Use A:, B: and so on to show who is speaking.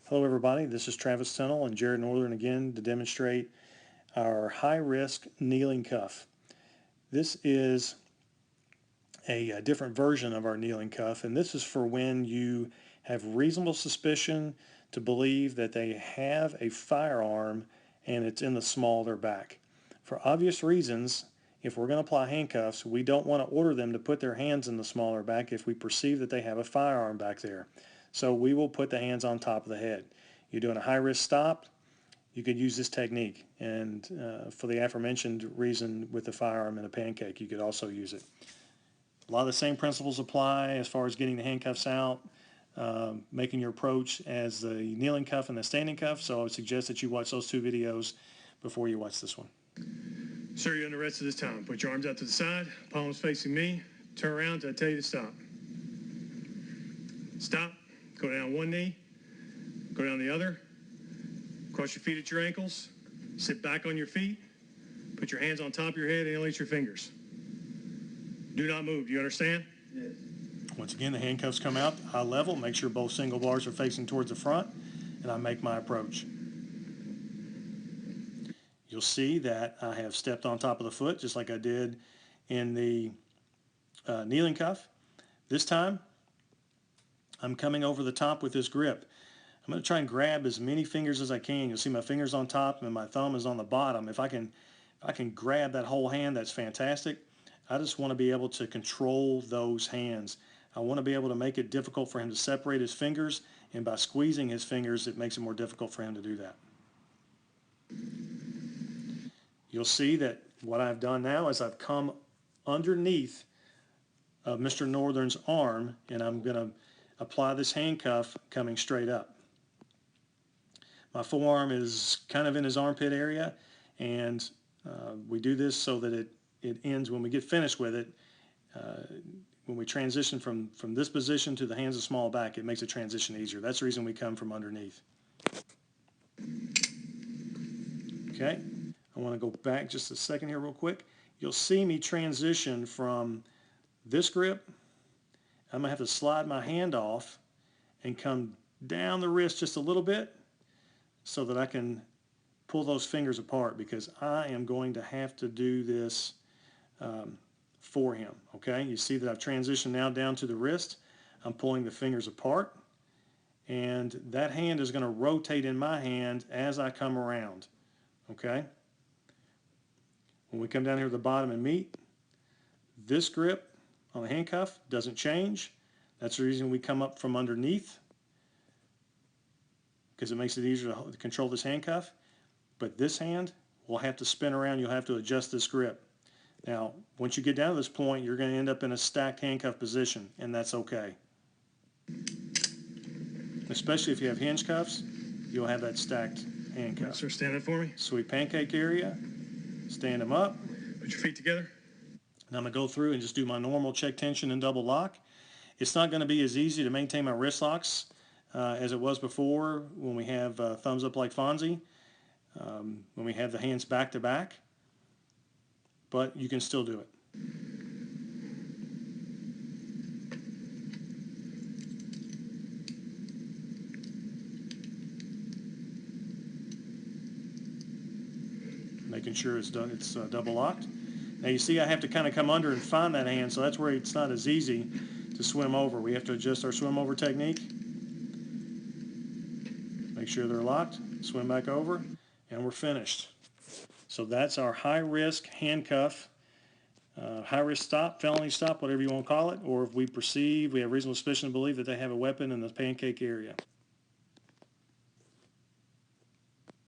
A: Hello everybody, this is Travis Tunnell and Jared Northern again to demonstrate our high-risk kneeling cuff. This is a different version of our kneeling cuff, and this is for when you have reasonable suspicion to believe that they have a firearm and it's in the small of their back. For obvious reasons, if we're going to apply handcuffs, we don't want to order them to put their hands in the small of their back if we perceive that they have a firearm back there. So we will put the hands on top of the head. You're doing a high-risk stop, you could use this technique. And for the aforementioned reason with the firearm and a pancake, you could also use it. A lot of the same principles apply as far as getting the handcuffs out, making your approach as the kneeling cuff and the standing cuff. So I would suggest that you watch those two videos before you watch this one.
B: Sir, you're under arrest at this time. Put your arms out to the side, palms facing me. Turn around until I tell you to stop. Stop. Go down one knee. Go down the other. Cross your feet at your ankles. Sit back on your feet. Put your hands on top of your head and interlace your fingers. Do not move. Do you understand?
A: Yes. Once again, the handcuffs come out high level. Make sure both single bars are facing towards the front, and I make my approach. You'll see that I have stepped on top of the foot just like I did in the kneeling cuff. This time, I'm coming over the top with this grip. I'm going to try and grab as many fingers as I can. You'll see my fingers on top and my thumb is on the bottom. If I can grab that whole hand, that's fantastic. I just want to be able to control those hands. I want to be able to make it difficult for him to separate his fingers, and by squeezing his fingers, it makes it more difficult for him to do that. You'll see that what I've done now is I've come underneath of Mr. Northern's arm, and I'm going to apply this handcuff coming straight up. My forearm is kind of in his armpit area, and we do this so that it ends when we get finished with it. When we transition from this position to the hands of small back, it makes the transition easier. That's the reason we come from underneath. Okay, I want to go back just a second here real quick. You'll see me transition from this grip. I'm going to have to slide my hand off and come down the wrist just a little bit so that I can pull those fingers apart, because I am going to have to do this for him. Okay, you see that I've transitioned now down to the wrist. I'm pulling the fingers apart, and that hand is going to rotate in my hand as I come around. Okay, when we come down here to the bottom and meet, this grip on the handcuff doesn't change. That's the reason we come up from underneath, because it makes it easier to control this handcuff. But this hand will have to spin around. You'll have to adjust this grip. Now, once you get down to this point, you're going to end up in a stacked handcuff position, and that's okay. Especially if you have hinge cuffs, you'll have that stacked handcuff.
B: Sir, stand up for me.
A: Sweet pancake area. Stand them up.
B: Put your feet together.
A: And I'm going to go through and just do my normal check tension and double lock. It's not going to be as easy to maintain my wrist locks as it was before when we have thumbs up like Fonzie, when we have the hands back to back, but you can still do it. Making sure it's double locked. Now you see I have to kind of come under and find that hand, so that's where it's not as easy to swim over. We have to adjust our swim over technique. Make sure they're locked, swim back over, and we're finished. So that's our high-risk handcuff, high-risk stop, felony stop, whatever you want to call it, or if we perceive, we have reasonable suspicion to believe that they have a weapon in the pancake area.